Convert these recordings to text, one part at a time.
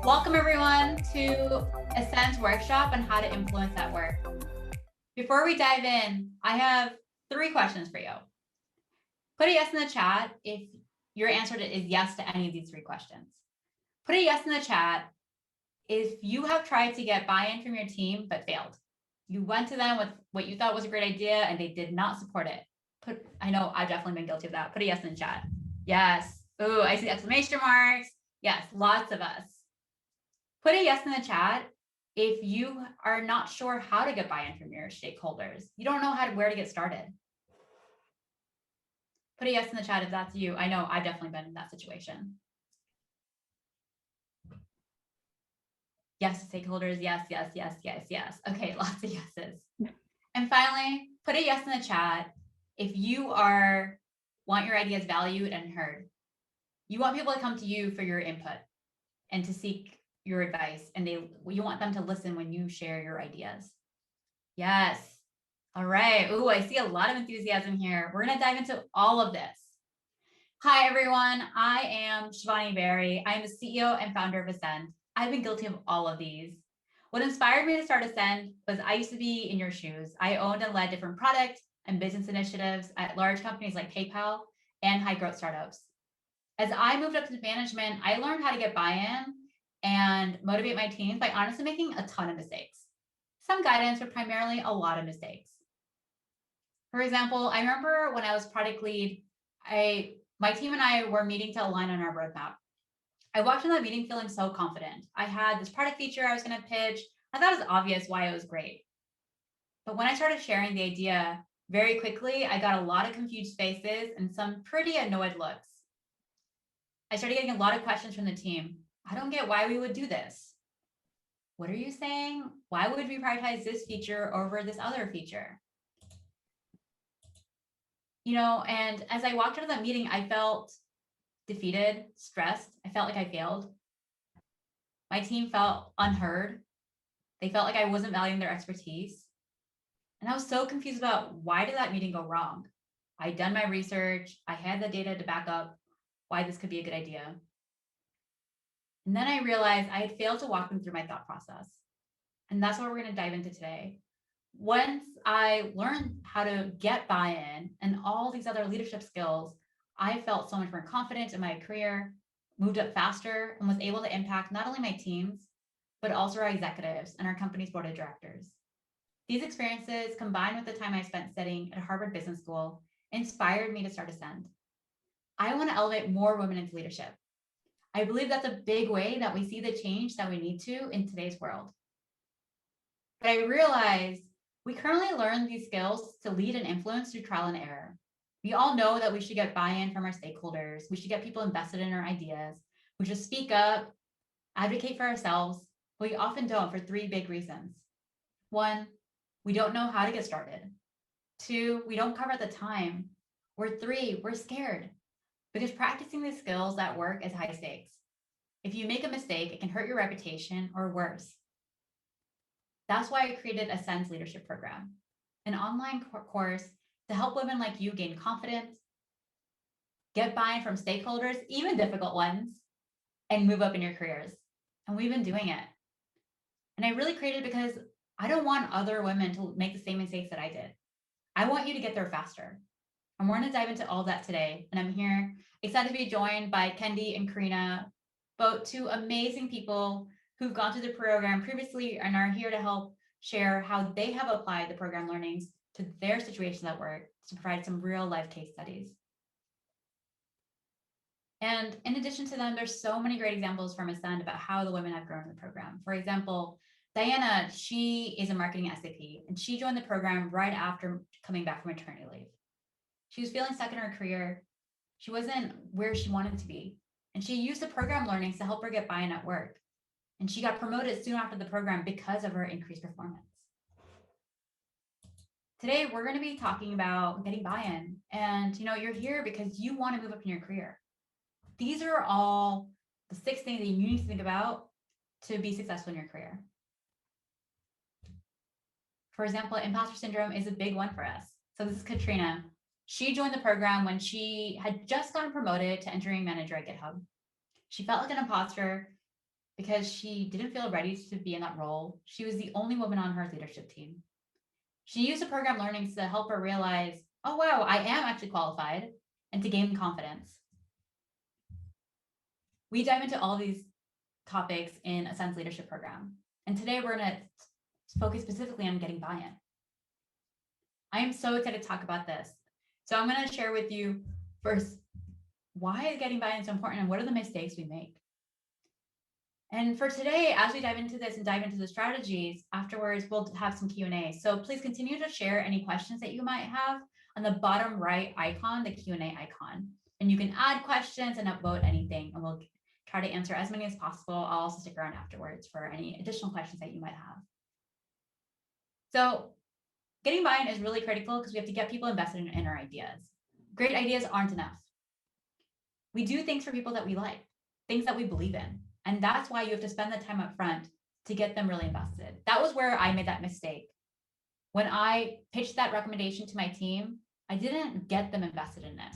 Welcome everyone to Ascend's workshop on how to influence at work. Before we dive in, I have 3 questions for you. Put a yes in the chat if your answer is yes to any of these 3 questions. Put a yes in the chat if you have tried to get buy-in from your team but failed. You went to them with what you thought was a great idea and they did not support it. I know I've definitely been guilty of that. Put a yes in the chat. Yes. Ooh, I see exclamation marks. Yes, lots of us. Put a yes in the chat if you are not sure how to get buy-in from your stakeholders. You don't know where to get started. Put a yes in the chat if that's you. I know I've definitely been in that situation. Yes, stakeholders. Yes, yes, yes, yes, yes. Okay, lots of yeses. And finally, put a yes in the chat if you want your ideas valued and heard. You want people to come to you for your input and to seek your advice, and you want them to listen when you share your ideas. Yes. All right. Ooh, I see a lot of enthusiasm here. We're going to dive into all of this. Hi, everyone. I am Shivani Berry. I am the CEO and founder of Ascend. I've been guilty of all of these. What inspired me to start Ascend was I used to be in your shoes. I owned and led different product and business initiatives at large companies like PayPal and high growth startups. As I moved up to management, I learned how to get buy-in and motivate my teams by honestly making a ton of mistakes. Some guidance, but primarily a lot of mistakes. For example, I remember when I was product lead, my team and I were meeting to align on our roadmap. I walked in that meeting feeling so confident. I had this product feature I was going to pitch. I thought it was obvious why it was great. But when I started sharing the idea, very quickly, I got a lot of confused faces and some pretty annoyed looks. I started getting a lot of questions from the team. I don't get why we would do this. What are you saying? Why would we prioritize this feature over this other feature? And as I walked out of that meeting, I felt defeated, stressed. I felt like I failed. My team felt unheard. They felt like I wasn't valuing their expertise. And I was so confused about why did that meeting go wrong? I'd done my research. I had the data to back up why this could be a good idea. And then I realized I had failed to walk them through my thought process. And that's what we're going to dive into today. Once I learned how to get buy-in and all these other leadership skills, I felt so much more confident in my career, moved up faster, and was able to impact not only my teams, but also our executives and our company's board of directors. These experiences, combined with the time I spent studying at Harvard Business School, inspired me to start Ascend. I want to elevate more women into leadership. I believe that's a big way that we see the change that we need to in today's world. But I realized we currently learn these skills to lead and influence through trial and error. We all know that we should get buy-in from our stakeholders. We should get people invested in our ideas. We should speak up, advocate for ourselves, but we often don't for 3 big reasons. 1, we don't know how to get started. 2, we don't cover the time. Or 3, we're scared because practicing these skills at work is high stakes. If you make a mistake, it can hurt your reputation or worse. That's why I created Ascend's leadership program, an online course to help women like you gain confidence, get buy-in from stakeholders, even difficult ones, and move up in your careers. And we've been doing it. And I really created it because I don't want other women to make the same mistakes that I did. I want you to get there faster. And we're going to dive into all that today. And I'm here excited to be joined by Kendi and Karina, both 2 amazing people who've gone through the program previously and are here to help share how they have applied the program learnings to their situations at work to provide some real life case studies. And in addition to them, there's so many great examples from Ascend about how the women have grown in the program. For example, Diana, she is a marketing SAP, and she joined the program right after coming back from maternity leave. She was feeling stuck in her career. She wasn't where she wanted to be. And she used the program learnings to help her get buy-in at work. And she got promoted soon after the program because of her increased performance. Today, we're going to be talking about getting buy-in. And you're here because you want to move up in your career. These are all the 6 things that you need to think about to be successful in your career. For example, imposter syndrome is a big one for us. So this is Katrina. She joined the program when she had just gotten promoted to engineering manager at GitHub. She felt like an imposter. because she didn't feel ready to be in that role. She was the only woman on her leadership team. She used the program learnings to help her realize, oh, wow, I am actually qualified, and to gain confidence. We dive into all these topics in Ascend's leadership program. And today we're going to focus specifically on getting buy-in. I am so excited to talk about this. So I'm going to share with you first, why is getting buy-in so important and what are the mistakes we make? And for today, as we dive into this and dive into the strategies, afterwards, we'll have some Q&A. So please continue to share any questions that you might have on the bottom right icon, the Q&A icon. And you can add questions and upvote anything, and we'll try to answer as many as possible. I'll also stick around afterwards for any additional questions that you might have. So getting buy-in is really critical because we have to get people invested in our ideas. Great ideas aren't enough. We do things for people that we like, things that we believe in. And that's why you have to spend the time up front to get them really invested. That was where I made that mistake. When I pitched that recommendation to my team, I didn't get them invested in it.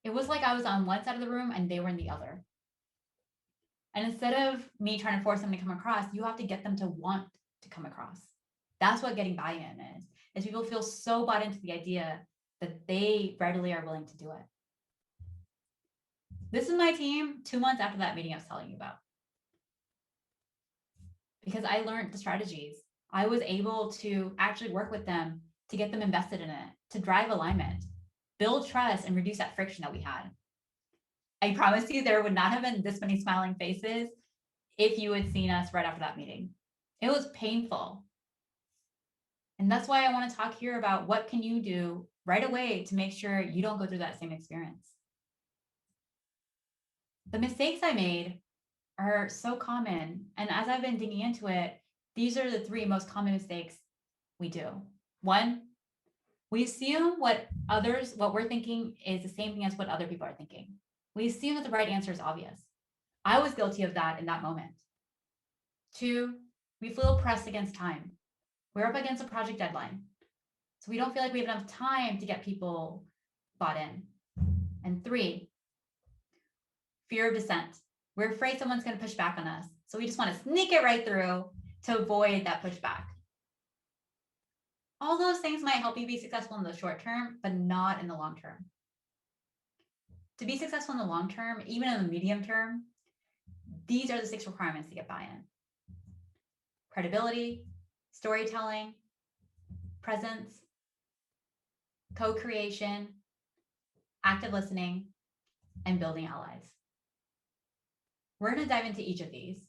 It was like I was on one side of the room and they were in the other. And instead of me trying to force them to come across, you have to get them to want to come across. That's what getting buy-in is people feel so bought into the idea that they readily are willing to do it. This is my team 2 months after that meeting I was telling you about. Because I learned the strategies. I was able to actually work with them to get them invested in it, to drive alignment, build trust, and reduce that friction that we had. I promise you there would not have been this many smiling faces if you had seen us right after that meeting. It was painful. And that's why I want to talk here about what can you do right away to make sure you don't go through that same experience. The mistakes I made are so common. And as I've been digging into it, these are the 3 most common mistakes we do. 1, we assume what we're thinking is the same thing as what other people are thinking. We assume that the right answer is obvious. I was guilty of that in that moment. 2, we feel pressed against time. We're up against a project deadline. So we don't feel like we have enough time to get people bought in. And 3, fear of dissent. We're afraid someone's going to push back on us. So we just want to sneak it right through to avoid that pushback. All those things might help you be successful in the short term, but not in the long term. To be successful in the long term, even in the medium term, these are the 6 requirements to get buy-in: credibility, storytelling, presence, co-creation, active listening, and building allies. We're going to dive into each of these.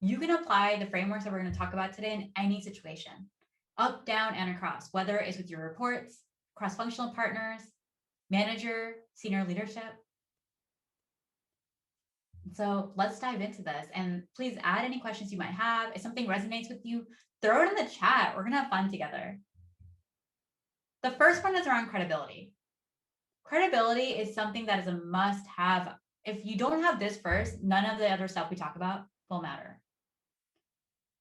You can apply the frameworks that we're going to talk about today in any situation, up, down, and across, whether it's with your reports, cross-functional partners, manager, senior leadership. So let's dive into this, and please add any questions you might have. If something resonates with you, throw it in the chat. We're going to have fun together. The first one is around credibility. Credibility is something that is a must-have. If you don't have this first, none of the other stuff we talk about will matter.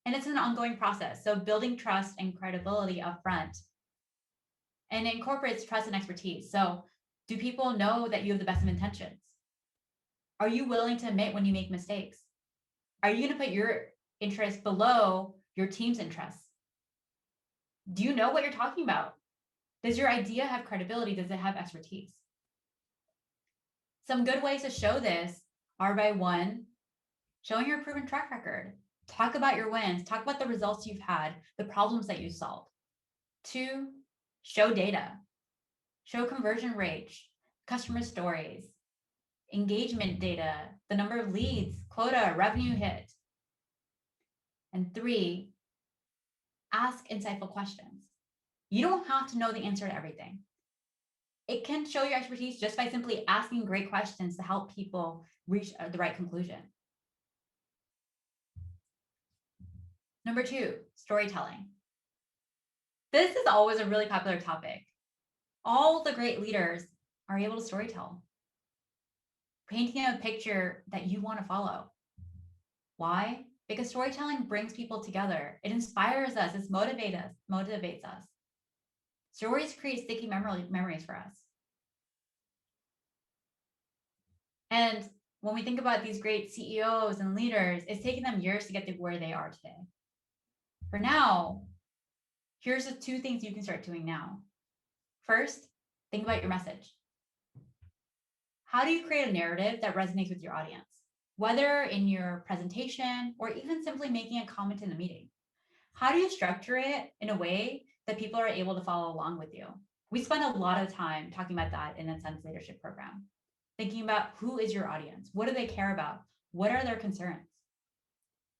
And it's an ongoing process. So building trust and credibility up front, and it incorporates trust and expertise. So do people know that you have the best of intentions? Are you willing to admit when you make mistakes? Are you going to put your interests below your team's interests? Do you know what you're talking about? Does your idea have credibility? Does it have expertise? Some good ways to show this are by 1, showing your proven track record. Talk about your wins. Talk about the results you've had, the problems that you solved. 2, show data. Show conversion rates, customer stories, engagement data, the number of leads, quota, revenue hit. And 3, ask insightful questions. You don't have to know the answer to everything. It can show your expertise just by simply asking great questions to help people reach the right conclusion. Number 2, storytelling. This is always a really popular topic. All the great leaders are able to storytell, painting a picture that you want to follow. Why? Because storytelling brings people together. It inspires us. It motivates us. Stories create sticky memories for us. And when we think about these great CEOs and leaders, it's taken them years to get to where they are today. For now, here's the 2 things you can start doing now. First, think about your message. How do you create a narrative that resonates with your audience? Whether in your presentation or even simply making a comment in the meeting. How do you structure it in a way that people are able to follow along with you? We spend a lot of time talking about that in Ascend's leadership program, thinking about who is your audience? What do they care about? What are their concerns?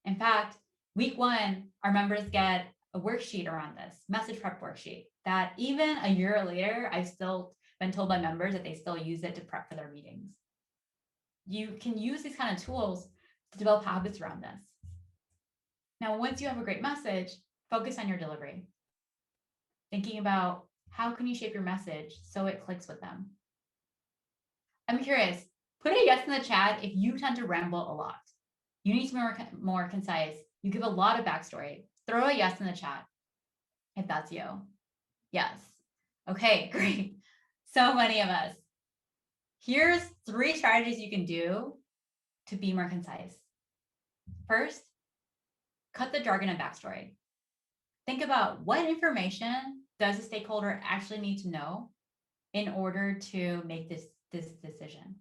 In fact, week 1, our members get a worksheet around this, message prep worksheet, that even a year later, I've still been told by members that they still use it to prep for their meetings. You can use these kind of tools to develop habits around this. Now, once you have a great message, focus on your delivery. Thinking about how can you shape your message so it clicks with them. I'm curious, put a yes in the chat if you tend to ramble a lot. You need to be more concise. You give a lot of backstory. Throw a yes in the chat if that's you. Yes. Okay, great. So many of us. Here's 3 strategies you can do to be more concise. First, cut the jargon and backstory. Think about what information does a stakeholder actually need to know in order to make this decision.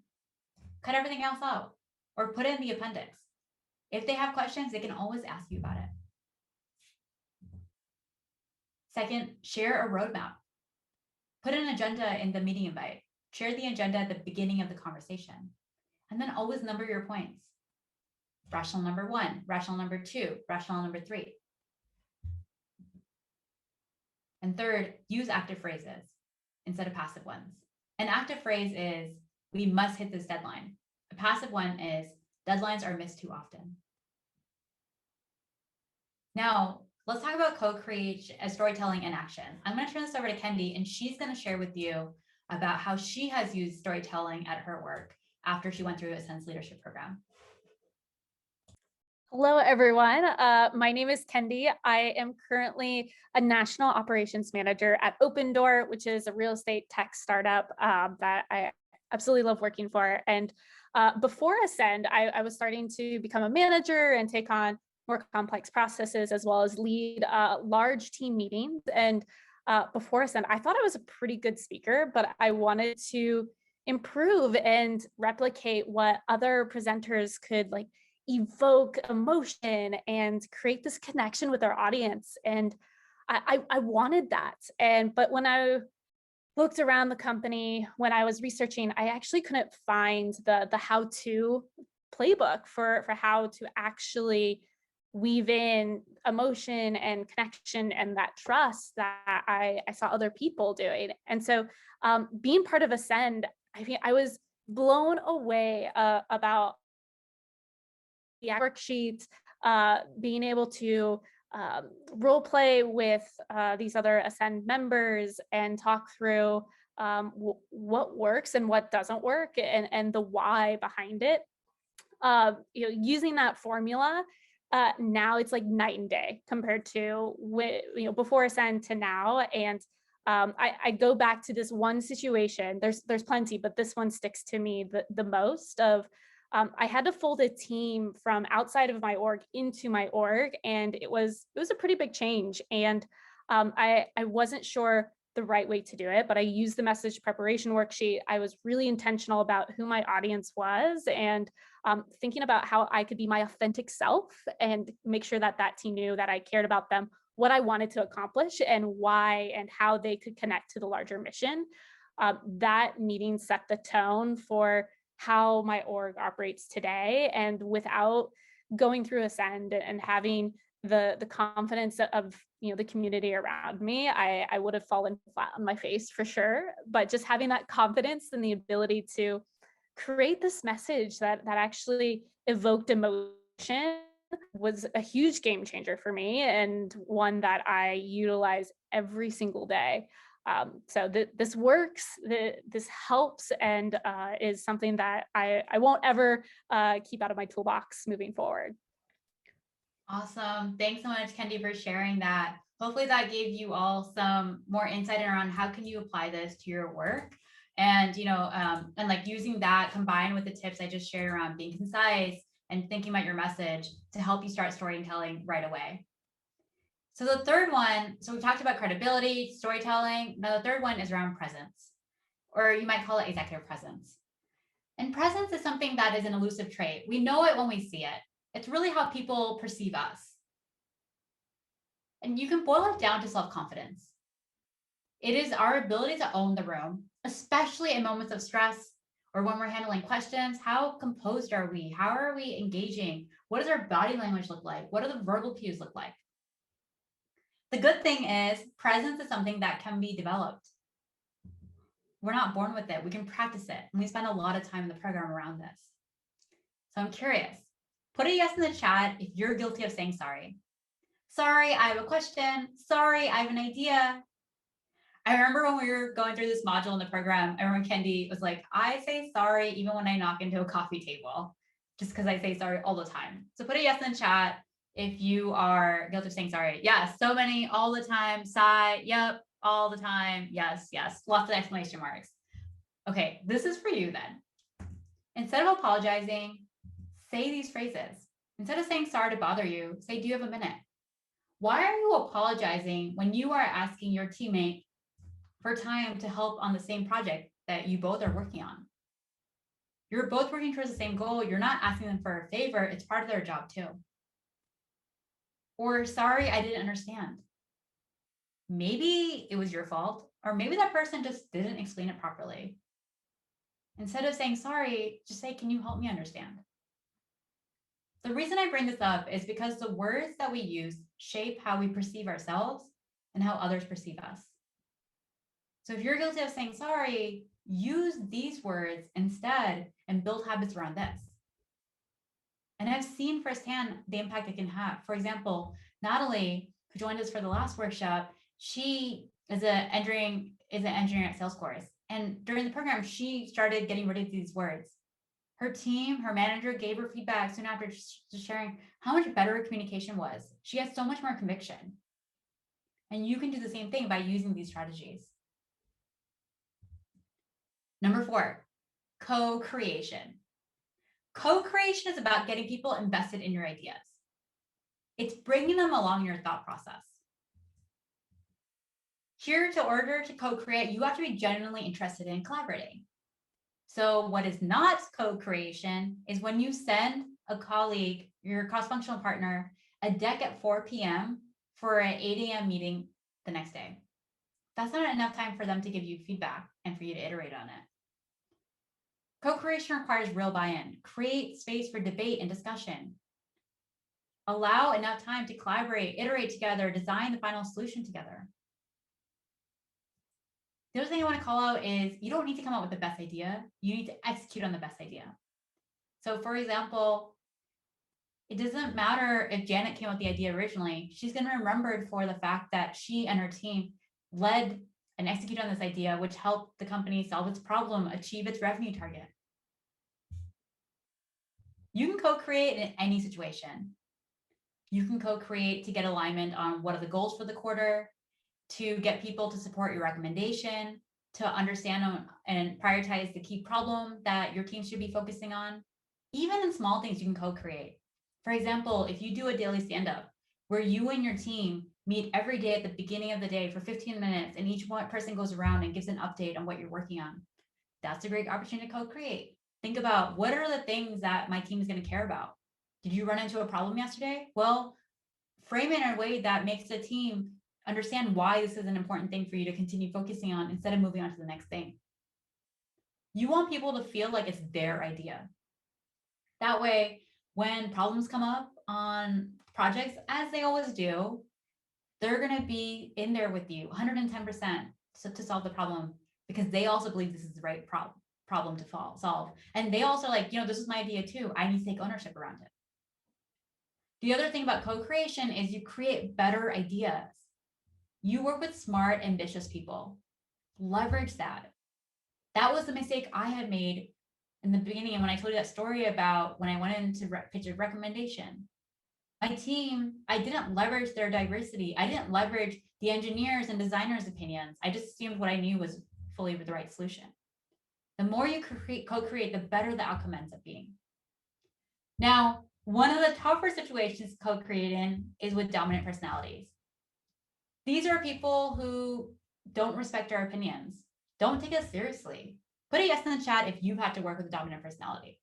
Cut everything else out or put it in the appendix. If they have questions, they can always ask you about it. Second, share a roadmap. Put an agenda in the meeting invite. Share the agenda at the beginning of the conversation. And then always number your points. Rational number 1, rational number 2, rational number 3. And third, use active phrases instead of passive ones. An active phrase is, we must hit this deadline. A passive one is, deadlines are missed too often. Now, let's talk about co-creation, storytelling in action. I'm going to turn this over to Kendi, and she's going to share with you about how she has used storytelling at her work after she went through Ascend's leadership program. Hello, everyone. My name is Kendi. I am currently a national operations manager at Open Door, which is a real estate tech startup that I absolutely love working for. And before Ascend, I was starting to become a manager and take on more complex processes, as well as lead large team meetings. And before Ascend, I thought I was a pretty good speaker, but I wanted to improve and replicate what other presenters could evoke emotion and create this connection with our audience. And I wanted that. But when I looked around the company, when I was researching, I actually couldn't find the how-to playbook for how to actually weave in emotion and connection and that trust that I saw other people doing. And so being part of Ascend, I was blown away about the worksheets, being able to role play with these other Ascend members and talk through what works and what doesn't work and the why behind it. Using that formula, now it's like night and day compared to before Ascend to now. And I go back to this one situation. There's plenty, but this one sticks to me the most. Of I had to fold a team from outside of my org into my org, and it was a pretty big change. And I wasn't sure the right way to do it, but I used the message preparation worksheet. I was really intentional about who my audience was and thinking about how I could be my authentic self and make sure that that team knew that I cared about them, what I wanted to accomplish, and why and how they could connect to the larger mission. That meeting set the tone for how my org operates today. And without going through Ascend and having the confidence of the community around me, I would have fallen flat on my face for sure. But just having that confidence and the ability to create this message that actually evoked emotion was a huge game changer for me, and one that I utilize every single day. So this works, this helps, and is something that I won't ever keep out of my toolbox moving forward. Awesome. Thanks so much, Kendi, for sharing that. Hopefully that gave you all some more insight around how can you apply this to your work And, and like using that combined with the tips I just shared around being concise and thinking about your message to help you start storytelling right away. So the third one, so we talked about credibility, storytelling. Now the third one is around presence, or you might call it executive presence. And presence is something that is an elusive trait. We know it when we see it. It's really how people perceive us. And you can boil it down to self-confidence. It is our ability to own the room, especially in moments of stress or when we're handling questions. How composed are we? How are we engaging? What does our body language look like? What do the verbal cues look like? The good thing is presence is something that can be developed. We're not born with it. We can practice it. And we spend a lot of time in the program around this. So I'm curious. Put a yes in the chat if you're guilty of saying sorry. Sorry, I have a question. Sorry, I have an idea. I remember when we were going through this module in the program, I remember Kendi was like, I say sorry even when I knock into a coffee table, just because I say sorry all the time. So put a yes in the chat if you are guilty of saying sorry. Yes, so many, all the time. Sigh, yep, all the time. Yes, yes, lots of exclamation marks. Okay, this is for you then. Instead of apologizing, say these phrases. Instead of saying sorry to bother you, say, do you have a minute? Why are you apologizing when you are asking your teammate for time to help on the same project that you both are working on? You're both working towards the same goal. You're not asking them for a favor. It's part of their job too. Or sorry, I didn't understand. Maybe it was your fault, or maybe that person just didn't explain it properly. Instead of saying sorry, just say, can you help me understand? The reason I bring this up is because the words that we use shape how we perceive ourselves and how others perceive us. So if you're guilty of saying sorry, use these words instead and build habits around this. And I've seen firsthand the impact it can have. For example, Natalie, who joined us for the last workshop, she is an engineering at Salesforce. And during the program, she started getting rid of these words. Her team, her manager gave her feedback soon after sharing how much better her communication was. She has so much more conviction. And you can do the same thing by using these strategies. Number 4, co-creation. Co-creation is about getting people invested in your ideas. It's bringing them along your thought process. Here, in order to co-create, you have to be genuinely interested in collaborating. So what is not co-creation is when you send a colleague, your cross-functional partner, a deck at 4 p.m. for an 8 a.m. meeting the next day. That's not enough time for them to give you feedback and for you to iterate on it. Co-creation requires real buy-in. Create space for debate and discussion. Allow enough time to collaborate, iterate together, design the final solution together. The other thing I want to call out is you don't need to come up with the best idea. You need to execute on the best idea. So for example, it doesn't matter if Janet came up with the idea originally. She's going to be remembered for the fact that she and her team led and executed on this idea, which helped the company solve its problem, achieve its revenue target. You can co-create in any situation. You can co-create to get alignment on what are the goals for the quarter, to get people to support your recommendation, to understand and prioritize the key problem that your team should be focusing on. Even in small things, you can co-create. For example, if you do a daily stand-up where you and your team meet every day at the beginning of the day for 15 minutes and each one person goes around and gives an update on what you're working on, that's a great opportunity to co-create. Think about what are the things that my team is going to care about. Did you run into a problem yesterday? Well, frame it in a way that makes the team understand why this is an important thing for you to continue focusing on instead of moving on to the next thing. You want people to feel like it's their idea. That way, when problems come up on projects, as they always do, they're going to be in there with you 110% to solve the problem because they also believe this is the right problem to solve. And they also like, this is my idea too. I need to take ownership around it. The other thing about co-creation is you create better ideas. You work with smart, ambitious people. Leverage that. That was the mistake I had made in the beginning. And when I told you that story about when I went in to pitch a recommendation, my team, I didn't leverage their diversity. I didn't leverage the engineers and designers' opinions. I just assumed what I knew was fully the right solution. The more you co-create, the better the outcome ends up being. Now, one of the tougher situations to co-create in is with dominant personalities. These are people who don't respect our opinions, don't take us seriously. Put a yes in the chat if you've had to work with a dominant personality.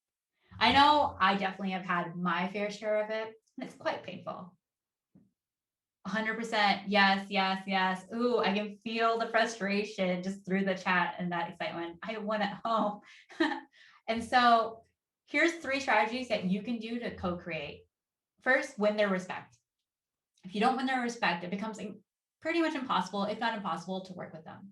I know I definitely have had my fair share of it, and it's quite painful. 100% yes, yes, yes. Ooh, I can feel the frustration just through the chat and that excitement. I won at home. And so here's 3 strategies that you can do to co-create. First, win their respect. If you don't win their respect, it becomes pretty much impossible, if not impossible, to work with them.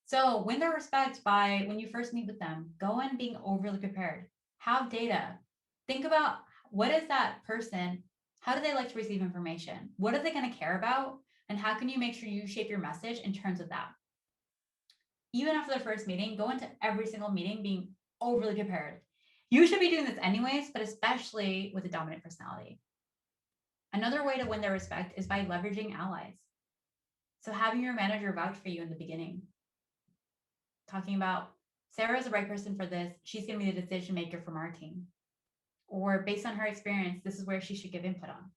So win their respect by, when you first meet with them, go in being overly prepared. Have data. Think about, what is that person? How do they like to receive information? What are they going to care about? And how can you make sure you shape your message in terms of that? Even after the first meeting, go into every single meeting being overly prepared. You should be doing this anyways, but especially with a dominant personality. Another way to win their respect is by leveraging allies. So having your manager vouch for you in the beginning. Talking about, Sarah is the right person for this. She's going to be the decision maker from our team. Or based on her experience, this is where she should give input on.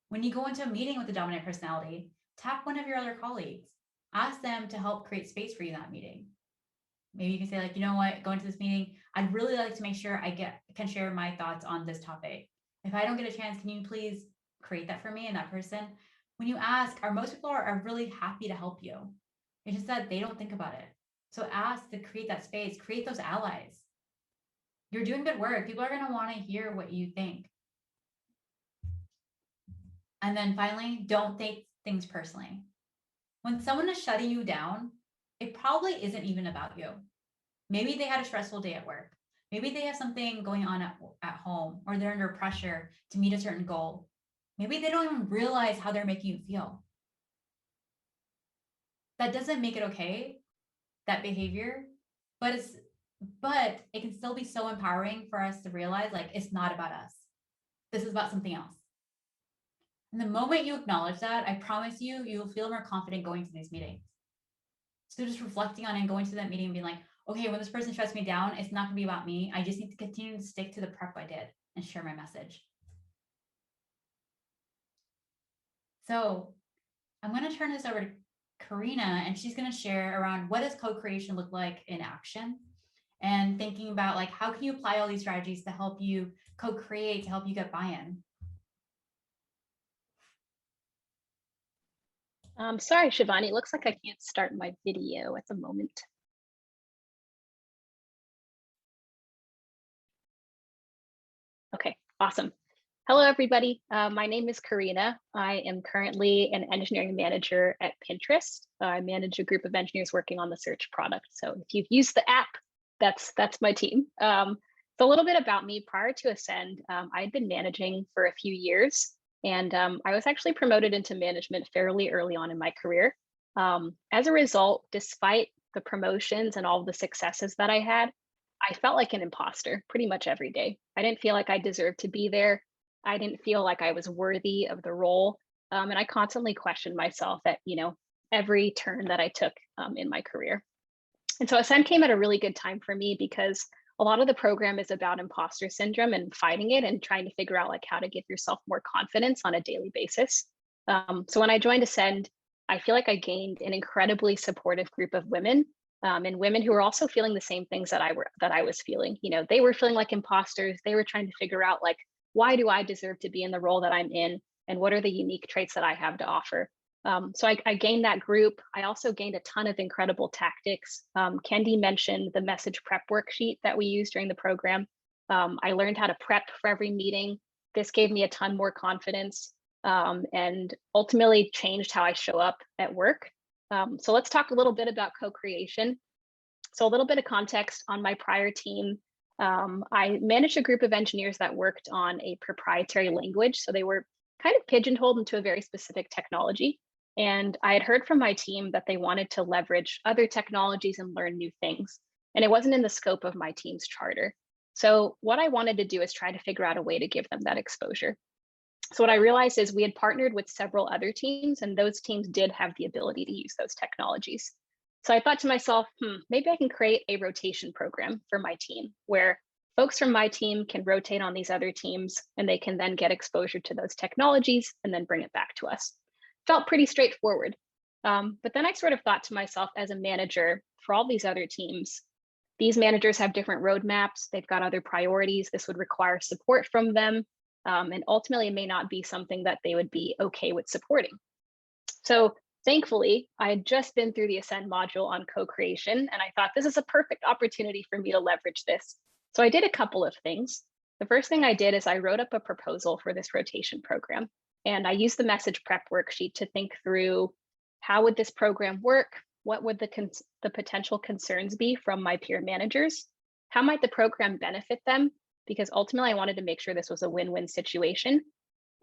When you go into a meeting with a dominant personality, tap one of your other colleagues. Ask them to help create space for you in that meeting. Maybe you can say, like, you know what, going to this meeting, I'd really like to make sure I can share my thoughts on this topic. If I don't get a chance, can you please create that for me and that person? When you ask, most people are really happy to help you. It's just that they don't think about it. So ask to create that space, create those allies. You're doing good work. People are going to want to hear what you think. And then finally, don't take things personally. When someone is shutting you down, it probably isn't even about you. Maybe they had a stressful day at work. Maybe they have something going on at home, or they're under pressure to meet a certain goal. Maybe they don't even realize how they're making you feel. That doesn't make it okay, that behavior, but it can still be so empowering for us to realize, like, it's not about us. This is about something else. And the moment you acknowledge that, I promise you, you'll feel more confident going to these meetings. So just reflecting on it and going to that meeting and being like, okay, when this person shuts me down, it's not gonna be about me. I just need to continue to stick to the prep I did and share my message. So I'm gonna turn this over to Karina, and she's gonna share around, what does co-creation look like in action? And thinking about, like, how can you apply all these strategies to help you co-create, to help you get buy-in? Sorry, Shivani, it looks like I can't start my video at the moment. Okay, awesome. Hello, everybody. My name is Karina. I am currently an engineering manager at Pinterest. I manage a group of engineers working on the search product. So if you've used the app, that's my team. So a little bit about me. Prior to Ascend, I had been managing for a few years, and I was actually promoted into management fairly early on in my career. As a result, despite the promotions and all the successes that I had, I felt like an imposter pretty much every day. I didn't feel like I deserved to be there. I didn't feel like I was worthy of the role. And I constantly questioned myself at, every turn that I took in my career. And so Ascend came at a really good time for me, because a lot of the program is about imposter syndrome and fighting it and trying to figure out, like, how to give yourself more confidence on a daily basis. So when I joined Ascend, I feel like I gained an incredibly supportive group of women, and women who were also feeling the same things that I was feeling. They were feeling like imposters. They were trying to figure out, like, why do I deserve to be in the role that I'm in, and what are the unique traits that I have to offer? So I gained that group. I also gained a ton of incredible tactics. Kendi mentioned the message prep worksheet that we used during the program. I learned how to prep for every meeting. This gave me a ton more confidence, and ultimately changed how I show up at work. So let's talk a little bit about co-creation. So a little bit of context on my prior team. I managed a group of engineers that worked on a proprietary language. So they were kind of pigeonholed into a very specific technology. And I had heard from my team that they wanted to leverage other technologies and learn new things. And it wasn't in the scope of my team's charter. So what I wanted to do is try to figure out a way to give them that exposure. So what I realized is we had partnered with several other teams, and those teams did have the ability to use those technologies. So I thought to myself, maybe I can create a rotation program for my team where folks from my team can rotate on these other teams and they can then get exposure to those technologies and then bring it back to us. Felt pretty straightforward. But then I sort of thought to myself, as a manager for all these other teams, these managers have different roadmaps. They've got other priorities. This would require support from them. And ultimately, it may not be something that they would be okay with supporting. So thankfully, I had just been through the Ascend module on co-creation, and I thought this is a perfect opportunity for me to leverage this. So I did a couple of things. The first thing I did is I wrote up a proposal for this rotation program, and I used the message prep worksheet to think through how would this program work? What would the potential concerns be from my peer managers? How might the program benefit them? Because ultimately, I wanted to make sure this was a win-win situation.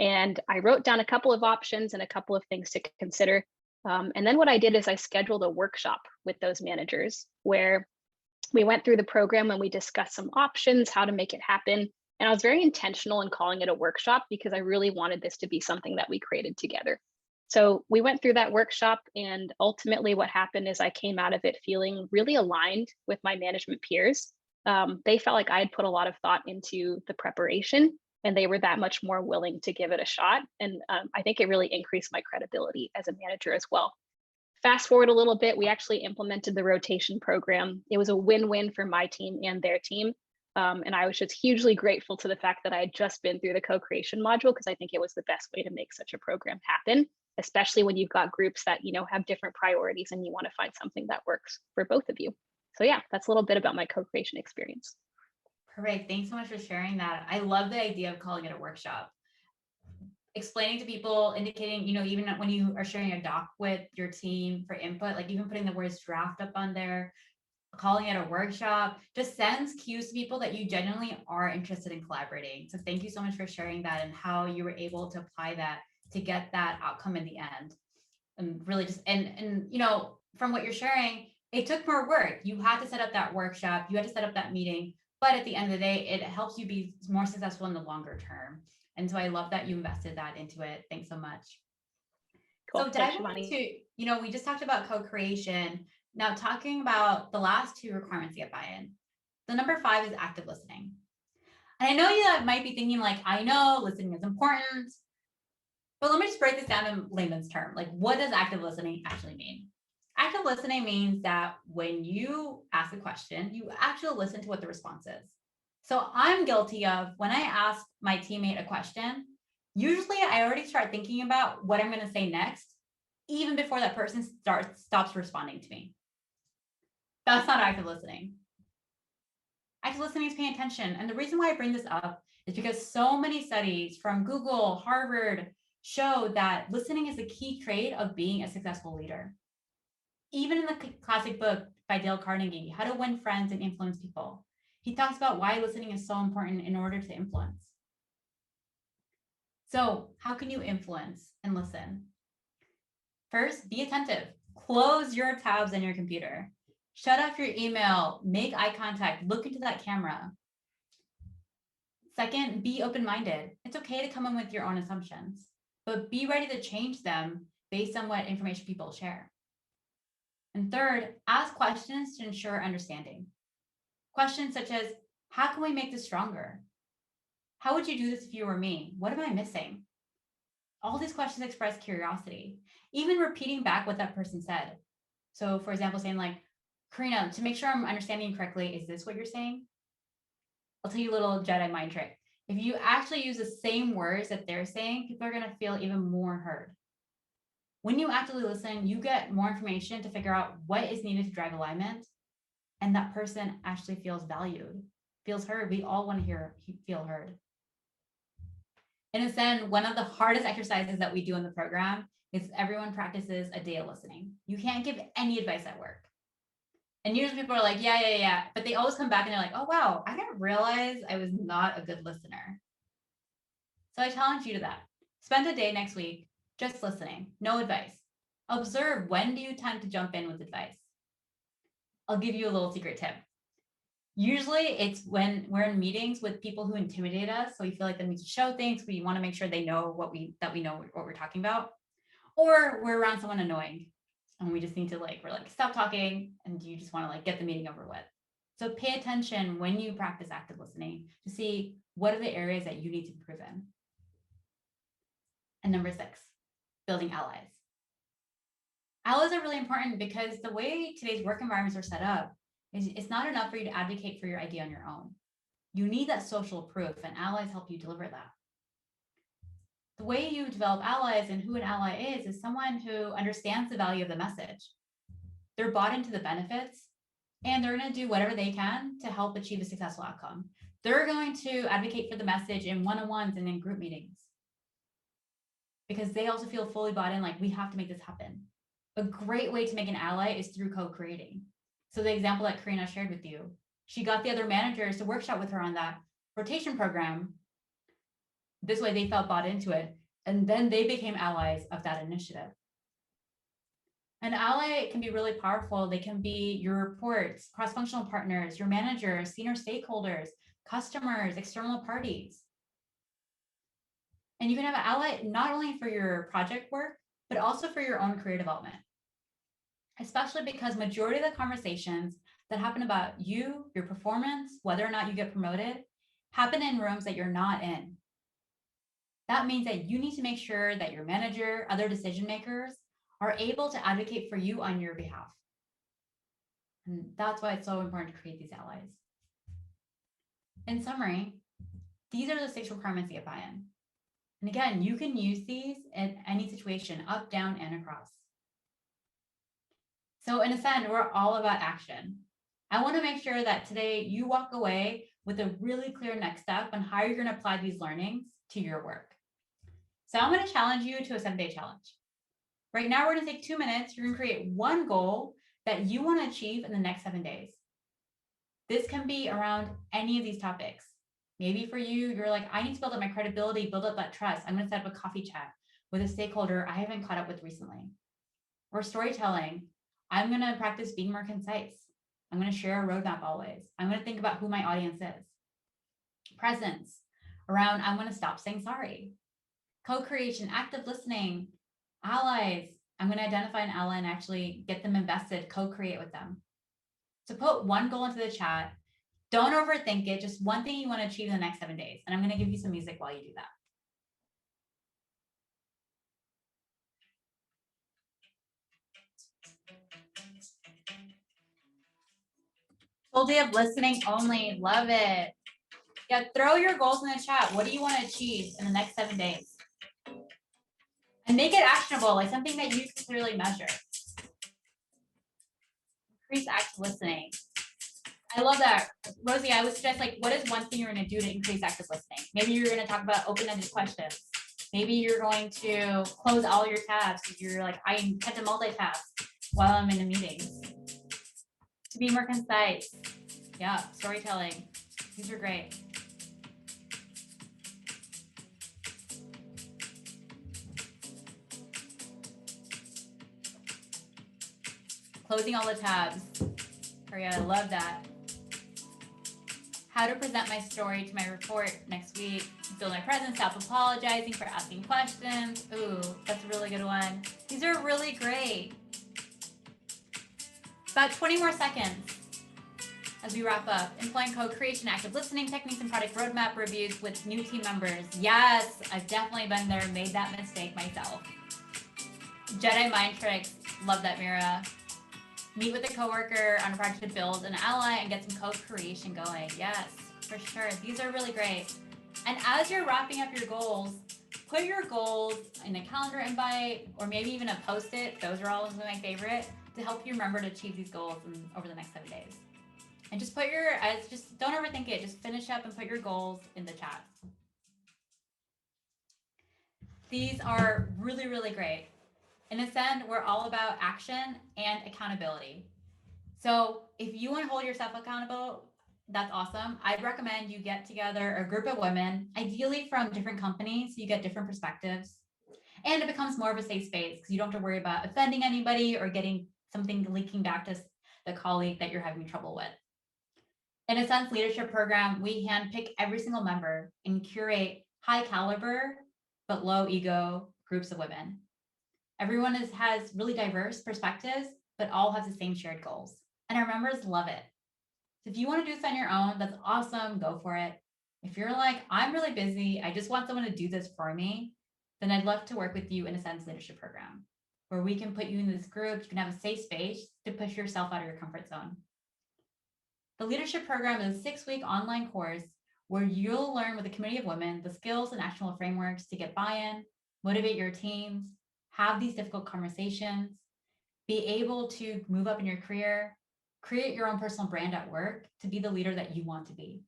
And I wrote down a couple of options and a couple of things to consider. And then what I did is I scheduled a workshop with those managers where we went through the program and we discussed some options, how to make it happen. And I was very intentional in calling it a workshop because I really wanted this to be something that we created together. So we went through that workshop, and ultimately what happened is I came out of it feeling really aligned with my management peers. They felt like I had put a lot of thought into the preparation, and they were that much more willing to give it a shot. And I think it really increased my credibility as a manager as well. Fast forward a little bit, we actually implemented the rotation program. It was a win-win for my team and their team. And I was just hugely grateful to the fact that I had just been through the co-creation module, because I think it was the best way to make such a program happen, especially when you've got groups that, have different priorities and you want to find something that works for both of you. So yeah, that's a little bit about my co-creation experience. Perfect. Thanks so much for sharing that. I love the idea of calling it a workshop. Explaining to people, indicating, even when you are sharing a doc with your team for input, like even putting the words draft up on there, calling it a workshop, just sends cues to people that you genuinely are interested in collaborating. So thank you so much for sharing that and how you were able to apply that to get that outcome in the end. And really just, and from what you're sharing, it took more work. You had to set up that workshop, you had to set up that meeting, but at the end of the day, it helps you be more successful in the longer term. And so I love that you invested that into it. Thanks so much. Cool. So diving into, we just talked about co-creation. Now talking about the last two requirements to get buy-in. The number 5 is active listening. And I know you might be thinking like, I know listening is important, but let me just break this down in layman's term. Like, what does active listening actually mean? Active listening means that when you ask a question, you actually listen to what the response is. So I'm guilty of, when I ask my teammate a question, usually I already start thinking about what I'm going to say next, even before that person stops responding to me. That's not active listening. Active listening is paying attention. And the reason why I bring this up is because so many studies from Google, Harvard, show that listening is the key trait of being a successful leader. Even in the classic book by Dale Carnegie, How to Win Friends and Influence People, he talks about why listening is so important in order to influence. So how can you influence and listen? First, be attentive. Close your tabs on your computer. Shut off your email. Make eye contact. Look into that camera. Second, be open-minded. It's okay to come in with your own assumptions, but be ready to change them based on what information people share. And third, ask questions to ensure understanding. Questions such as, how can we make this stronger? How would you do this if you were me? What am I missing? All these questions express curiosity, even repeating back what that person said. So for example, saying like, Karina, to make sure I'm understanding correctly, is this what you're saying? I'll tell you a little Jedi mind trick. If you actually use the same words that they're saying, people are going to feel even more heard. When you actively listen, you get more information to figure out what is needed to drive alignment, and that person actually feels valued, feels heard. We all want to feel heard. In a sense, one of the hardest exercises that we do in the program is everyone practices a day of listening. You can't give any advice at work. And usually people are like, yeah. But they always come back and they're like, oh, wow, I didn't realize I was not a good listener. So I challenge you to that. Spend a day next week just listening, no advice. Observe, when do you tend to jump in with advice? I'll give you a little secret tip. Usually it's when we're in meetings with people who intimidate us, so we feel like they need to show things, we want to make sure they know that we know what we're talking about, or we're around someone annoying. and we just need to we're stop talking, and you just want to get the meeting over with. So pay attention when you practice active listening to see what are the areas that you need to improve in. And number 6, building allies. Allies are really important because the way today's work environments are set up is it's not enough for you to advocate for your idea on your own. You need that social proof, and allies help you deliver that. The way you develop allies and who an ally is someone who understands the value of the message. They're bought into the benefits, and they're going to do whatever they can to help achieve a successful outcome. They're going to advocate for the message in one-on-ones and in group meetings because they also feel fully bought in, we have to make this happen. A great way to make an ally is through co-creating. So the example that Karina shared with you, she got the other managers to workshop with her on that rotation program. This way they felt bought into it, and then they became allies of that initiative. An ally can be really powerful. They can be your reports, cross-functional partners, your managers, senior stakeholders, customers, external parties. And you can have an ally not only for your project work, but also for your own career development. Especially because majority of the conversations that happen about you, your performance, whether or not you get promoted, happen in rooms that you're not in. That means that you need to make sure that your manager, other decision makers are able to advocate for you on your behalf. And that's why it's so important to create these allies. In summary, these are the 6 requirements to get buy-in. And again, you can use these in any situation, up, down, and across. So in Ascend, we're all about action. I want to make sure that today you walk away with a really clear next step on how you're going to apply these learnings to your work. So I'm going to challenge you to a 7-day challenge. Right now, we're going to take 2 minutes. You're going to create one goal that you want to achieve in the next 7 days. This can be around any of these topics. Maybe for you, you're like, I need to build up my credibility, build up that trust. I'm going to set up a coffee chat with a stakeholder I haven't caught up with recently. Or storytelling. I'm going to practice being more concise. I'm going to share a roadmap always. I'm going to think about who my audience is. Presence. Around, I'm going to stop saying sorry. Co-creation, active listening, allies. I'm going to identify an ally and actually get them invested, co-create with them. So put one goal into the chat. Don't overthink it. Just one thing you want to achieve in the next 7 days. And I'm going to give you some music while you do that. Full day of listening only. Love it. Yeah, throw your goals in the chat. What do you want to achieve in the next 7 days? And make it actionable, like something that you can clearly measure. Increase active listening. I love that. Rosie, I would suggest what is one thing you're going to do to increase active listening? Maybe you're going to talk about open-ended questions. Maybe you're going to close all your tabs because you're like, I tend to multitask while I'm in a meeting. To be more concise. Yeah, storytelling. These are great. Closing all the tabs. Maria, I love that. How to present my story to my report next week. Build my presence, stop apologizing for asking questions. Ooh, that's a really good one. These are really great. About 20 more seconds as we wrap up. Employing co-creation, active listening techniques, and product roadmap reviews with new team members. Yes, I've definitely been there, made that mistake myself. Jedi mind tricks. Love that, Mira. Meet with a coworker on a project to build an ally and get some co-creation going. Yes, for sure. These are really great. And as you're wrapping up your goals, put your goals in a calendar invite or maybe even a post-it. Those are all my favorite to help you remember to achieve these goals over the next 7 days. And just put just don't overthink it. Just finish up and put your goals in the chat. These are really, really great. In Ascend, we're all about action and accountability. So if you want to hold yourself accountable, that's awesome. I'd recommend you get together a group of women, ideally from different companies, so you get different perspectives. And it becomes more of a safe space because you don't have to worry about offending anybody or getting something leaking back to the colleague that you're having trouble with. In Ascend's leadership program, we handpick every single member and curate high caliber but low ego groups of women. Everyone has really diverse perspectives, but all have the same shared goals. And our members love it. So if you want to do this on your own, that's awesome. Go for it. If you're like, I'm really busy, I just want someone to do this for me, then I'd love to work with you in a Sense Leadership program where we can put you in this group. You can have a safe space to push yourself out of your comfort zone. The leadership program is a 6-week online course where you'll learn with a community of women the skills and actionable frameworks to get buy-in, motivate your teams, have these difficult conversations, be able to move up in your career, create your own personal brand at work to be the leader that you want to be.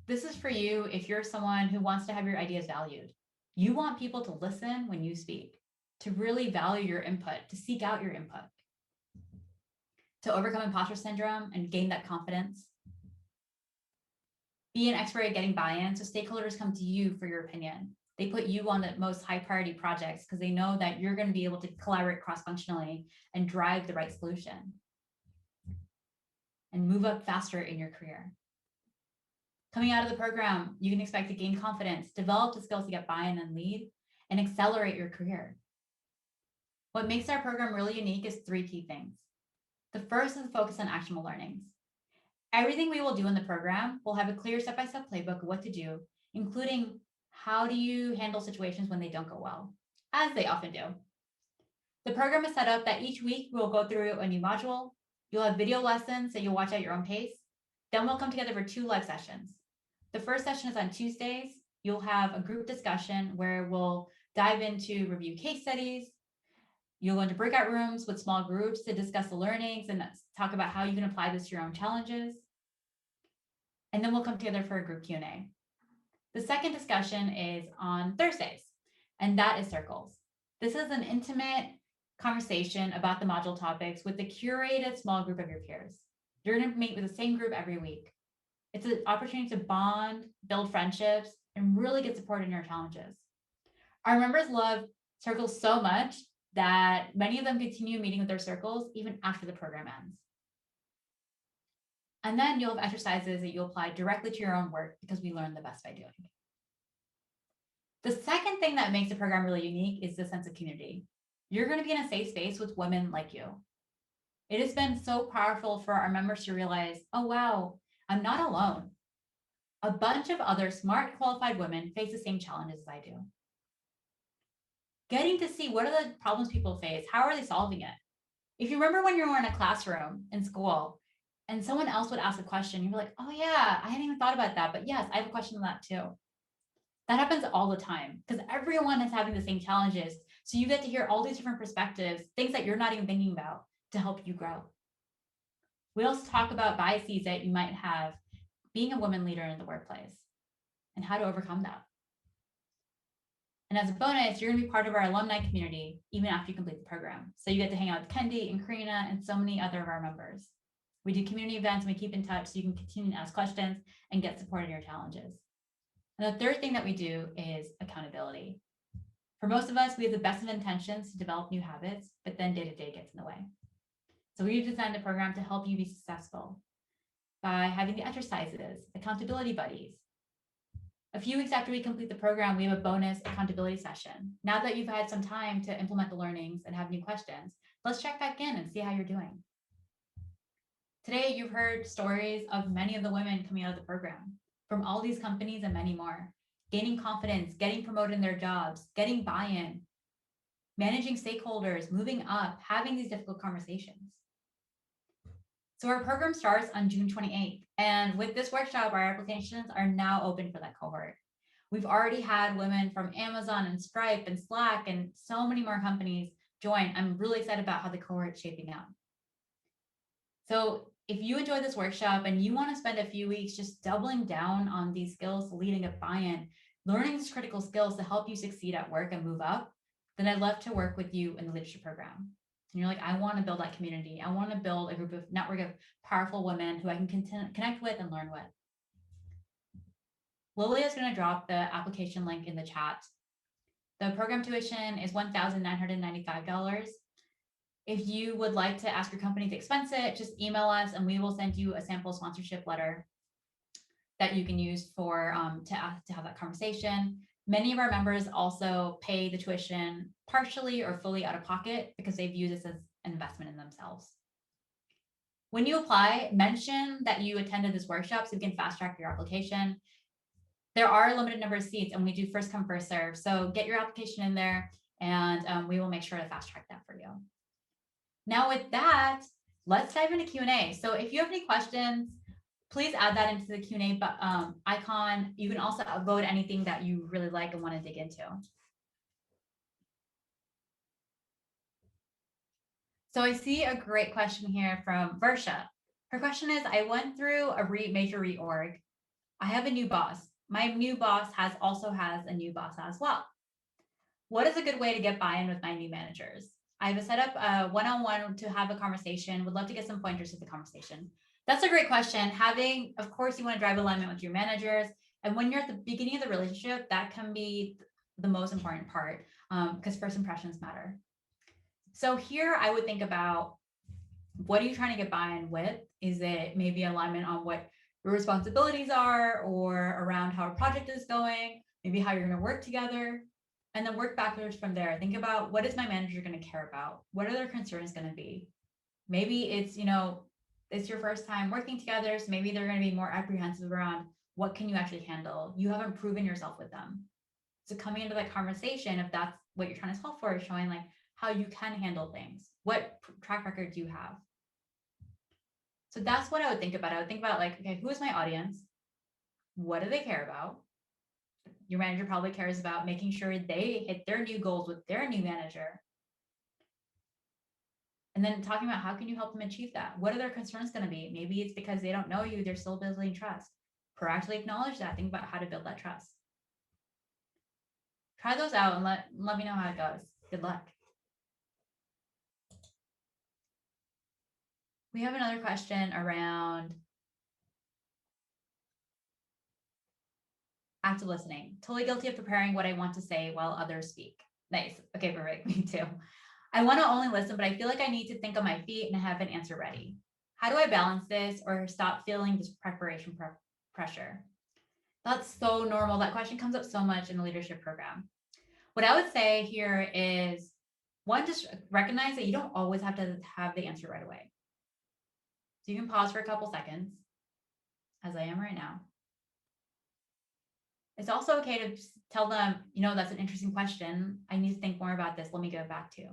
This is for you if you're someone who wants to have your ideas valued. You want people to listen when you speak, to really value your input, to seek out your input, to overcome imposter syndrome and gain that confidence. Be an expert at getting buy-in, so stakeholders come to you for your opinion. They put you on the most high priority projects because they know that you're going to be able to collaborate cross-functionally and drive the right solution and move up faster in your career. Coming out of the program, you can expect to gain confidence, develop the skills to get buy-in and lead, and accelerate your career. What makes our program really unique is 3 key things. The first is the focus on actionable learnings. Everything we will do in the program will have a clear step-by-step playbook of what to do, including how do you handle situations when they don't go well, as they often do. The program is set up that each week we'll go through a new module. You'll have video lessons that you'll watch at your own pace. Then we'll come together for 2 live sessions. The first session is on Tuesdays. You'll have a group discussion where we'll dive into review case studies. You'll go into breakout rooms with small groups to discuss the learnings and talk about how you can apply this to your own challenges. And then we'll come together for a group Q&A. The second discussion is on Thursdays, and that is circles. This is an intimate conversation about the module topics with the curated small group of your peers. You're going to meet with the same group every week. It's an opportunity to bond, build friendships, and really get support in your challenges. Our members love circles so much that many of them continue meeting with their circles even after the program ends. And then you'll have exercises that you'll apply directly to your own work because we learn the best by doing. The second thing that makes the program really unique is the sense of community. You're going to be in a safe space with women like you. It has been so powerful for our members to realize, oh, wow, I'm not alone. A bunch of other smart, qualified women face the same challenges as I do. Getting to see what are the problems people face, how are they solving it? If you remember when you were in a classroom in school and someone else would ask a question, you'd be like, oh yeah, I hadn't even thought about that, but yes, I have a question on that too. That happens all the time because everyone is having the same challenges. So you get to hear all these different perspectives, things that you're not even thinking about to help you grow. We also talk about biases that you might have being a woman leader in the workplace and how to overcome that. And as a bonus, you're going to be part of our alumni community even after you complete the program. So you get to hang out with Kendi and Karina and so many other of our members. We do community events and we keep in touch so you can continue to ask questions and get support in your challenges. And the third thing that we do is accountability. For most of us, we have the best of intentions to develop new habits, but then day-to-day gets in the way. So we've designed a program to help you be successful by having the exercises, accountability buddies. A few weeks after we complete the program, we have a bonus accountability session. Now that you've had some time to implement the learnings and have new questions, let's check back in and see how you're doing. Today, you've heard stories of many of the women coming out of the program from all these companies and many more, gaining confidence, getting promoted in their jobs, getting buy-in, managing stakeholders, moving up, having these difficult conversations. So our program starts on June 28th. And with this workshop, our applications are now open for that cohort. We've already had women from Amazon and Stripe and Slack and so many more companies join. I'm really excited about how the cohort's shaping out. So if you enjoy this workshop and you want to spend a few weeks just doubling down on these skills, leading a buy-in, learning these critical skills to help you succeed at work and move up, then I'd love to work with you in the leadership program. And you're like, I want to build that community. I want to build a group of network of powerful women who I can connect with and learn with. Lilia is going to drop the application link in the chat. The program tuition is $1,995. If you would like to ask your company to expense it, just email us and we will send you a sample sponsorship letter that you can use for to have that conversation. Many of our members also pay the tuition partially or fully out of pocket because they view this as an investment in themselves. When you apply, mention that you attended this workshop so we can fast track your application. There are a limited number of seats and we do first come, first serve. So get your application in there and we will make sure to fast track that for you. Now with that, let's dive into Q&A. So if you have any questions, please add that into the Q&A icon. You can also vote anything that you really like and want to dig into. So I see a great question here from Versha. Her question is, I went through a major reorg. I have a new boss. My new boss also has a new boss as well. What is a good way to get buy-in with my new managers? I've set up a one-on-one to have a conversation. Would love to get some pointers to the conversation. That's a great question. Of course, you want to drive alignment with your managers. And when you're at the beginning of the relationship, that can be the most important part because first impressions matter. So here I would think about, what are you trying to get buy-in with? Is it maybe alignment on what your responsibilities are or around how a project is going, maybe how you're going to work together, and then work backwards from there. Think about, what is my manager going to care about? What are their concerns going to be? Maybe it's, it's your first time working together. So maybe they're going to be more apprehensive around what can you actually handle? You haven't proven yourself with them. So coming into that conversation, if that's what you're trying to solve for, is showing like how you can handle things. What track record do you have? So that's what I would think about. I would think about like, okay, who is my audience? What do they care about? Your manager probably cares about making sure they hit their new goals with their new manager. And then talking about how can you help them achieve that? What are their concerns going to be? Maybe it's because they don't know you, they're still building trust. Proactively acknowledge that. Think about how to build that trust. Try those out and let me know how it goes. Good luck. We have another question around active listening. Totally guilty of preparing what I want to say while others speak. Nice. Okay, perfect. Me too. I want to only listen, but I feel like I need to think on my feet and have an answer ready. How do I balance this or stop feeling this preparation pressure? That's so normal. That question comes up so much in the leadership program. What I would say here is, one, just recognize that you don't always have to have the answer right away. So you can pause for a couple seconds, as I am right now. It's also okay to tell them, that's an interesting question. I need to think more about this. Let me go back to you.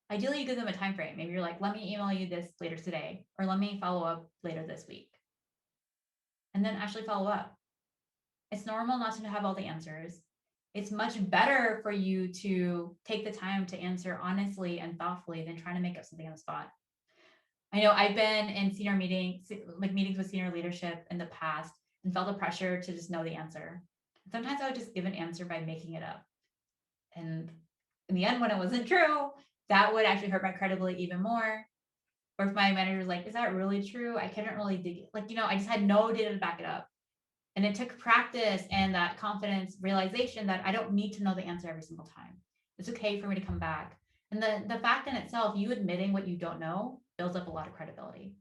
Ideally, you give them a time frame. Maybe you're like, let me email you this later today, or let me follow up later this week. And then actually follow up. It's normal not to have all the answers. It's much better for you to take the time to answer honestly and thoughtfully than trying to make up something on the spot. I know I've been in senior meetings with senior leadership in the past and felt the pressure to just know the answer. Sometimes I would just give an answer by making it up. And in the end, when it wasn't true, that would actually hurt my credibility even more. Or if my manager was like, is that really true? I couldn't really dig it. I just had no data to back it up. And it took practice and that confidence realization that I don't need to know the answer every single time. It's okay for me to come back. And the fact in itself, you admitting what you don't know builds up a lot of credibility.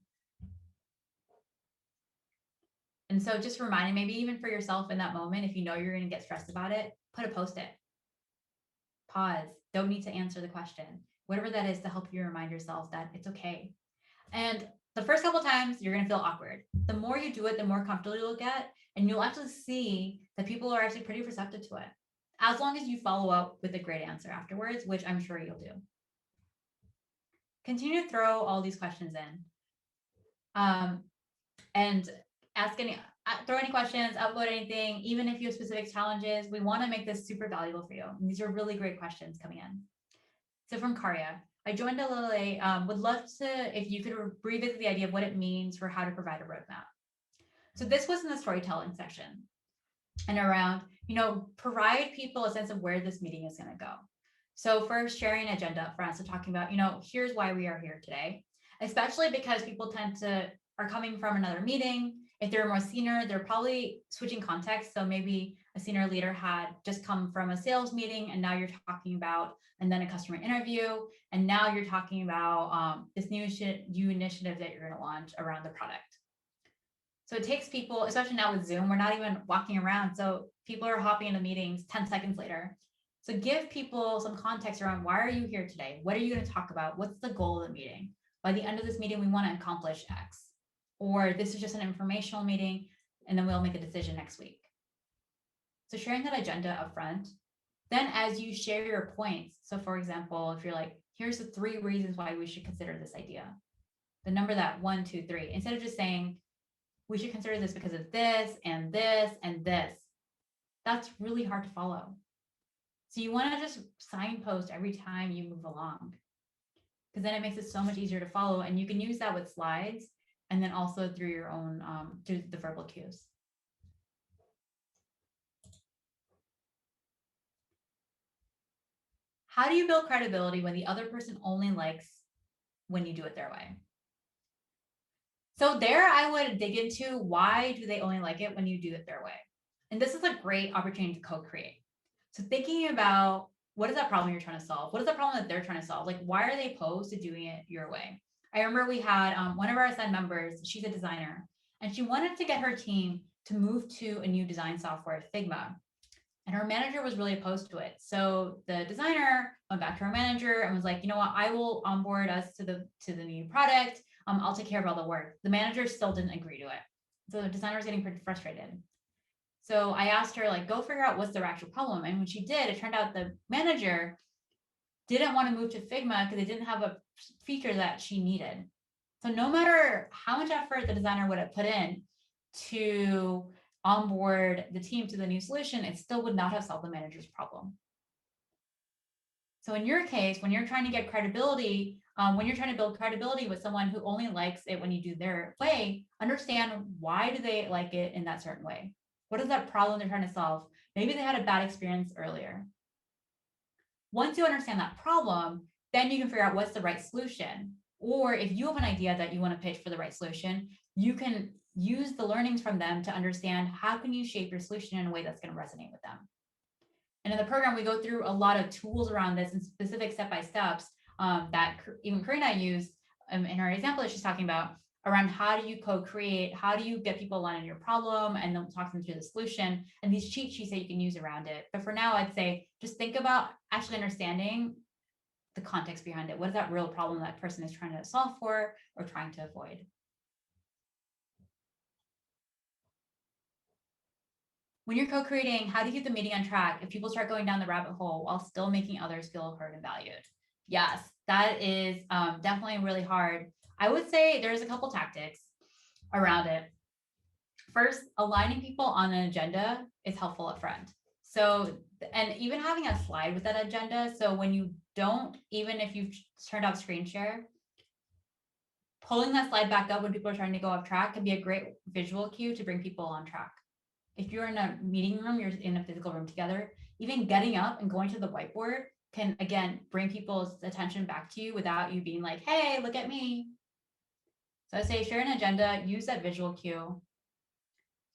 And so just reminding, maybe even for yourself in that moment, if you know you're going to get stressed about it, put a post-it. Pause. Don't need to answer the question. Whatever that is, to help you remind yourself that it's okay. And the first couple of times, you're going to feel awkward. The more you do it, the more comfortable you'll get. And you'll actually see that people are actually pretty receptive to it, as long as you follow up with a great answer afterwards, which I'm sure you'll do. Continue to throw all these questions in. And throw any questions, upload anything, even if you have specific challenges. We want to make this super valuable for you. And these are really great questions coming in. So from Karya, I joined LLA, would love to, if you could revisit the idea of what it means for how to provide a roadmap. So this was in the storytelling section and around, provide people a sense of where this meeting is going to go. So first, sharing an agenda up front. So talking about, here's why we are here today, especially because people are coming from another meeting. If they're more senior, they're probably switching context. So maybe a senior leader had just come from a sales meeting and now you're talking about, and then a customer interview. And now you're talking about this new initiative that you're going to launch around the product. So it takes people, especially now with Zoom, we're not even walking around. So people are hopping into meetings 10 seconds later. So give people some context around, why are you here today? What are you going to talk about? What's the goal of the meeting? By the end of this meeting, we want to accomplish X. Or this is just an informational meeting, and then we'll make a decision next week. So sharing that agenda up front. Then as you share your points, so for example, if you're like, here's the 3 reasons why we should consider this idea. The number that 1, 2, 3, instead of just saying, we should consider this because of this and this and this. That's really hard to follow. So you want to just signpost every time you move along, because then it makes it so much easier to follow. And you can use that with slides and then also through your own, through the verbal cues. How do you build credibility when the other person only likes when you do it their way? So there I would dig into, why do they only like it when you do it their way? And this is a great opportunity to co-create. So thinking about, what is that problem you're trying to solve? What is the problem that they're trying to solve? Like, why are they opposed to doing it your way? I remember we had one of our assigned members, she's a designer, and she wanted to get her team to move to a new design software, Figma. And her manager was really opposed to it. So the designer went back to her manager and was like, you know what, I will onboard us to the new product. I'll take care of all the work. The manager still didn't agree to it. So the designer was getting pretty frustrated. So I asked her, like, go figure out what's their actual problem. And when she did, it turned out the manager didn't want to move to Figma because they didn't have a feature that she needed. So no matter how much effort the designer would have put in to onboard the team to the new solution, it still would not have solved the manager's problem. So in your case, when you're trying to get credibility, when you're trying to build credibility with someone who only likes it when you do their way, understand, why do they like it in that certain way? What is that problem they're trying to solve? Maybe they had a bad experience earlier. Once you understand that problem, then you can figure out what's the right solution. Or if you have an idea that you want to pitch for the right solution, you can use the learnings from them to understand, how can you shape your solution in a way that's going to resonate with them. And in the program, we go through a lot of tools around this and specific step-by-steps that even Karina used in her example that she's talking about, around how do you co-create, how do you get people aligned on your problem, and then talk them through the solution, and these cheat sheets that you can use around it. But for now, I'd say just think about actually understanding the context behind it. What is that real problem that person is trying to solve for or trying to avoid? When you're co-creating, how do you keep the meeting on track if people start going down the rabbit hole while still making others feel heard and valued? Yes, that is definitely really hard. I would say there's a couple tactics around it. First, aligning people on an agenda is helpful up front. So, and even having a slide with that agenda. So when you don't, even if you've turned off screen share, pulling that slide back up when people are trying to go off track can be a great visual cue to bring people on track. If you're in a meeting room, you're in a physical room together, even getting up and going to the whiteboard can, again, bring people's attention back to you without you being like, hey, look at me. So I say share an agenda, use that visual cue,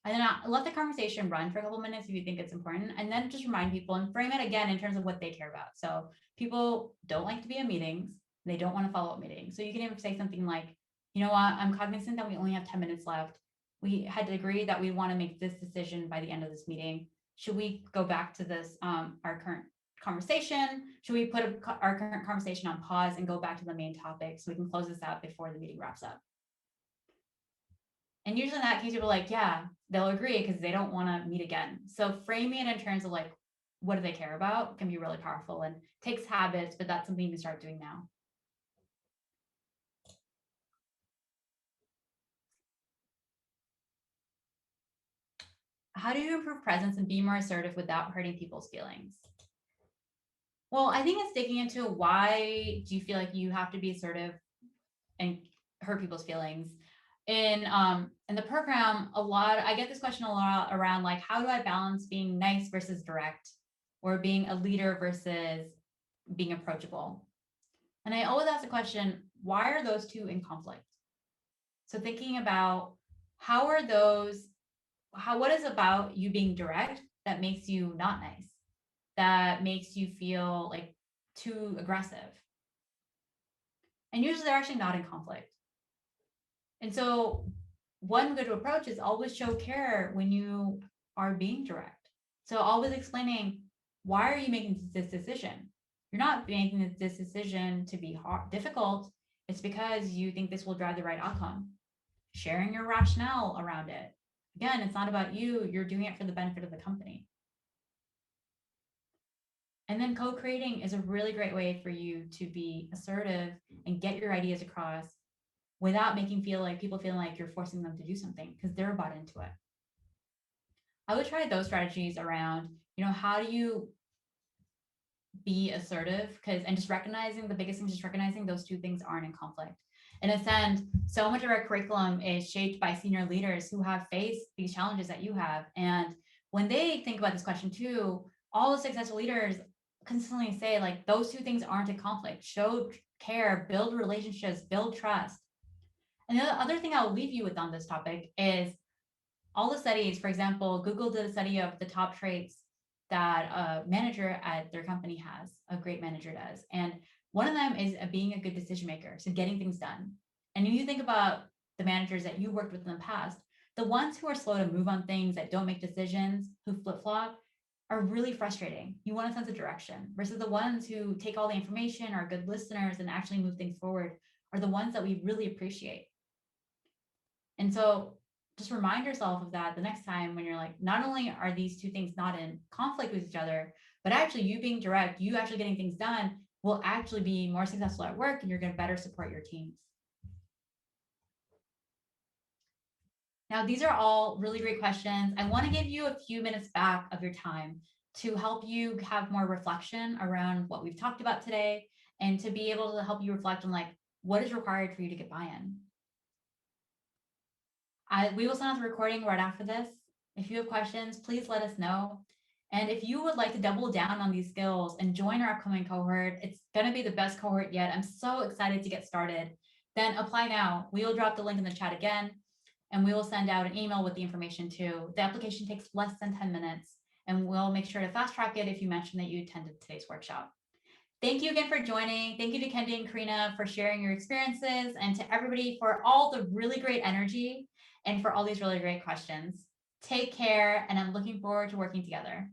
and then let the conversation run for a couple minutes if you think it's important, and then just remind people and frame it again in terms of what they care about. So people don't like to be in meetings. They don't want to follow up meetings. So you can even say something like, you know what, I'm cognizant that we only have 10 minutes left. We had to agree that we want to make this decision by the end of this meeting. Should we go back to this, our current conversation? Should we put our current conversation on pause and go back to the main topic so we can close this out before the meeting wraps up? And usually in that case, people are like, yeah, they'll agree because they don't want to meet again. So framing it in terms of like, what do they care about can be really powerful and takes habits, but that's something you can start doing now. How do you improve presence and be more assertive without hurting people's feelings? Well, I think it's digging into, why do you feel like you have to be assertive and hurt people's feelings? In the program, I get this question a lot around, like, how do I balance being nice versus direct, or being a leader versus being approachable? And I always ask the question, why are those two in conflict? So thinking about, what is about you being direct that makes you not nice, that makes you feel like too aggressive? And usually they're actually not in conflict. And so one good approach is always show care when you are being direct. So always explaining, why are you making this decision? You're not making this decision to be difficult. It's because you think this will drive the right outcome. Sharing your rationale around it. Again, it's not about you. You're doing it for the benefit of the company. And then co-creating is a really great way for you to be assertive and get your ideas across without people feel like you're forcing them to do something because they're bought into it. I would try those strategies around, how do you be assertive? And just recognizing the biggest thing, just recognizing those two things aren't in conflict. In a sense, so much of our curriculum is shaped by senior leaders who have faced these challenges that you have. And when they think about this question too, all the successful leaders consistently say like those two things aren't in conflict. Show care, build relationships, build trust. And the other thing I'll leave you with on this topic is all the studies. For example, Google did a study of the top traits that a manager at their company has, a great manager does. And one of them is being a good decision maker, so getting things done. And if you think about the managers that you worked with in the past, the ones who are slow to move on things, that don't make decisions, who flip-flop, are really frustrating. You want a sense of direction versus the ones who take all the information, are good listeners, and actually move things forward are the ones that we really appreciate. And so just remind yourself of that the next time when you're like, not only are these two things not in conflict with each other, but actually you being direct, you actually getting things done will actually be more successful at work and you're going to better support your teams. Now, these are all really great questions. I want to give you a few minutes back of your time to help you have more reflection around what we've talked about today and to be able to help you reflect on like what is required for you to get buy-in. We will send out the recording right after this. If you have questions, please let us know. And if you would like to double down on these skills and join our upcoming cohort, it's going to be the best cohort yet. I'm so excited to get started. Then apply now. We will drop the link in the chat again, and we will send out an email with the information too. The application takes less than 10 minutes, and we'll make sure to fast track it if you mention that you attended today's workshop. Thank you again for joining. Thank you to Kendi and Karina for sharing your experiences, and to everybody for all the really great energy and for all these really great questions. Take care, and I'm looking forward to working together.